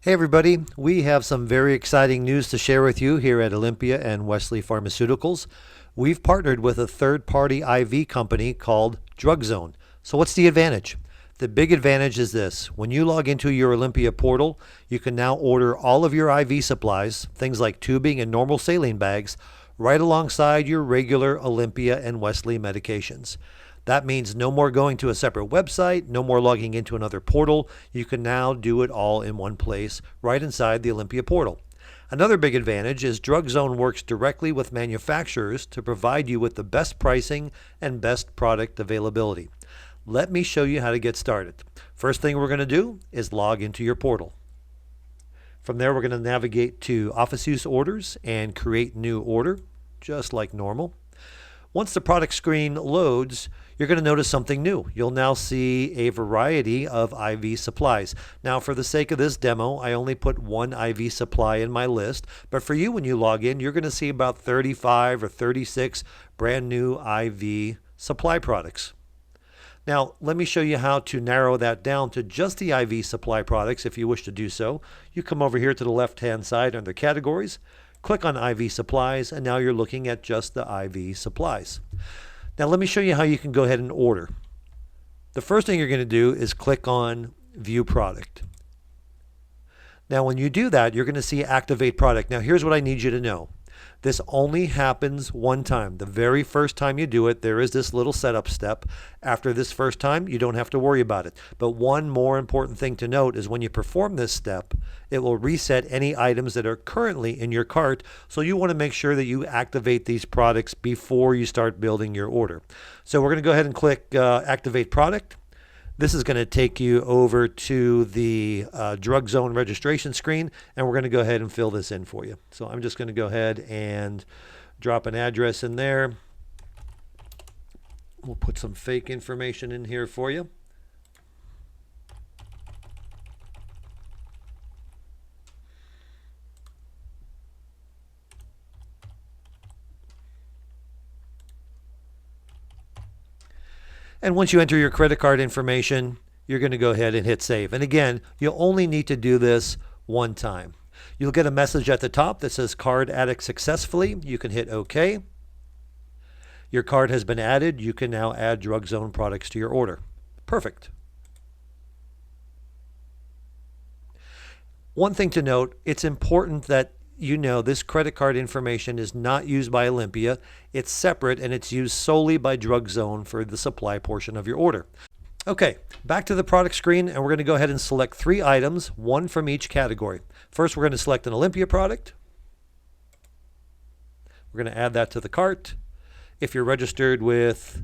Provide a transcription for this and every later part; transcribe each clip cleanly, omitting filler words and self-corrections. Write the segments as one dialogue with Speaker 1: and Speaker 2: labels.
Speaker 1: Hey everybody, we have some very exciting news to share with you here at Olympia and Wesley Pharmaceuticals. We've partnered with a third-party IV company called DrugZone. So what's the advantage? The big advantage is this. When you log into your Olympia portal, you can now order all of your IV supplies, things like tubing and normal saline bags, right alongside your regular Olympia and Wesley medications. That means no more going to a separate website, no more logging into another portal. You can now do it all in one place, right inside the Olympia portal. Another big advantage is DrugZone works directly with manufacturers to provide you with the best pricing and best product availability. Let me show you how to get started. First thing we're going to do is log into your portal. From there, we're going to navigate to Office Use Orders and create new order, just like normal. Once the product screen loads, you're going to notice something new. You'll now see a variety of IV supplies. Now, for the sake of this demo, I only put one IV supply in my list, but for you, when you log in, you're going to see about 35 or 36 brand new IV supply products. Now, let me show you how to narrow that down to just the IV supply products if you wish to do so. You come over here to the left-hand side under Categories, click on IV supplies, and now you're looking at just the IV supplies. Now let me show you how you can go ahead and order. The first thing you're going to do is click on View Product. Now when you do that, you're going to see Activate Product. Now here's what I need you to know. This only happens one time. The very first time you do it, there is this little setup step. After this first time, you don't have to worry about it. But one more important thing to note is when you perform this step, it will reset any items that are currently in your cart. So you want to make sure that you activate these products before you start building your order. So we're going to go ahead and click Activate Product. This is going to take you over to the DrugZone registration screen, and we're going to go ahead and fill this in for you. So I'm just going to go ahead and drop an address in there. We'll put some fake information in here for you. And once you enter your credit card information, you're going to go ahead and hit save. And again, you'll only need to do this one time. You'll get a message at the top that says card added successfully. You can hit OK. Your card has been added. You can now add DrugZone products to your order. Perfect. One thing to note, it's important that you know this credit card information is not used by Olympia. It's separate and it's used solely by DrugZone for the supply portion of your order. Okay, back to the product screen, and we're going to go ahead and select 3 items, one from each category. First, we're going to select an Olympia product. We're going to add that to the cart. If you're registered with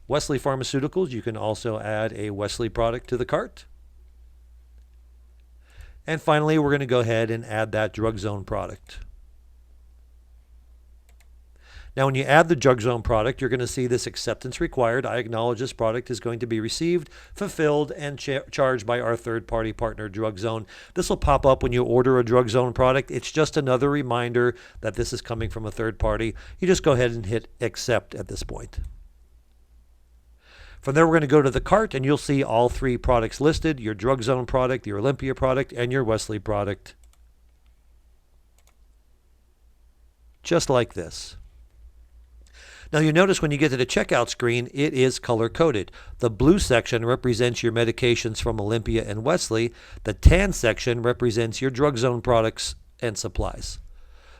Speaker 1: Wesley Pharmaceuticals, you can also add a Wesley product to the cart. And finally, we're going to go ahead and add that DrugZone product. Now, when you add the DrugZone product, you're going to see this acceptance required. I acknowledge this product is going to be received, fulfilled, and charged by our third-party partner, DrugZone. This will pop up when you order a DrugZone product. It's just another reminder that this is coming from a third party. You just go ahead and hit accept at this point. From there, we're going to go to the cart, and you'll see all 3 products listed, your DrugZone product, your Olympia product, and your Wesley product. Just like this. Now, you notice when you get to the checkout screen, it is color-coded. The blue section represents your medications from Olympia and Wesley. The tan section represents your DrugZone products and supplies.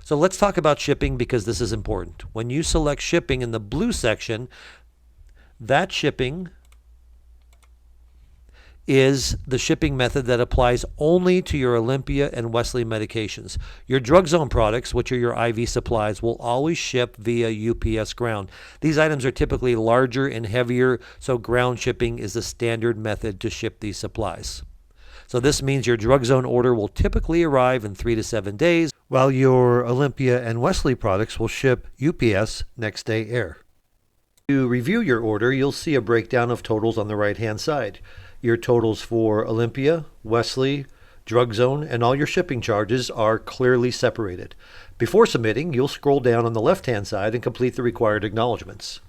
Speaker 1: So let's talk about shipping because this is important. When you select shipping in the blue section, that shipping is the shipping method that applies only to your Olympia and Wesley medications. Your DrugZone products, which are your IV supplies, will always ship via UPS ground. These items are typically larger and heavier, so ground shipping is the standard method to ship these supplies. So this means your DrugZone order will typically arrive in 3 to 7 days, while your Olympia and Wesley products will ship UPS next day air. To review your order, you'll see a breakdown of totals on the right-hand side. Your totals for Olympia, Wesley, DrugZone, and all your shipping charges are clearly separated. Before submitting, you'll scroll down on the left-hand side and complete the required acknowledgments.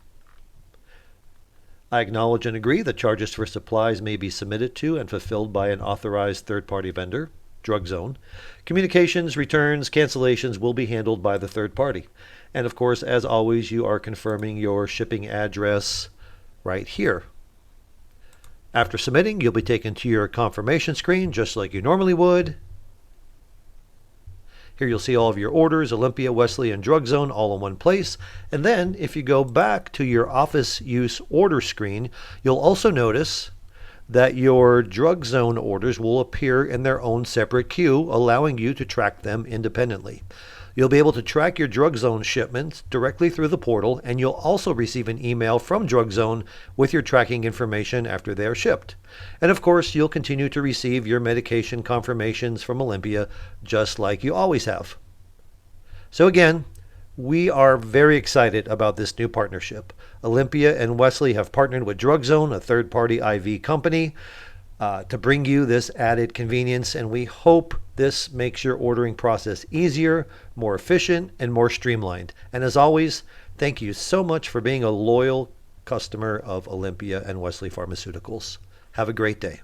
Speaker 1: I acknowledge and agree that charges for supplies may be submitted to and fulfilled by an authorized third-party vendor, DrugZone. Communications, returns, cancellations will be handled by the third party. And of course, as always, you are confirming your shipping address right here. After submitting, you'll be taken to your confirmation screen just like you normally would. Here you'll see all of your orders, Olympia, Wesley, and DrugZone all in one place. And then if you go back to your office use order screen, you'll also notice that your DrugZone orders will appear in their own separate queue, allowing you to track them independently. You'll be able to track your DrugZone shipments directly through the portal, and you'll also receive an email from DrugZone with your tracking information after they are shipped. And of course, you'll continue to receive your medication confirmations from Olympia just like you always have. So again, we are very excited about this new partnership. Olympia and Wesley have partnered with DrugZone, a third-party IV company, to bring you this added convenience, and we hope this makes your ordering process easier, more efficient, and more streamlined. And as always, thank you so much for being a loyal customer of Olympia and Wesley Pharmaceuticals. Have a great day.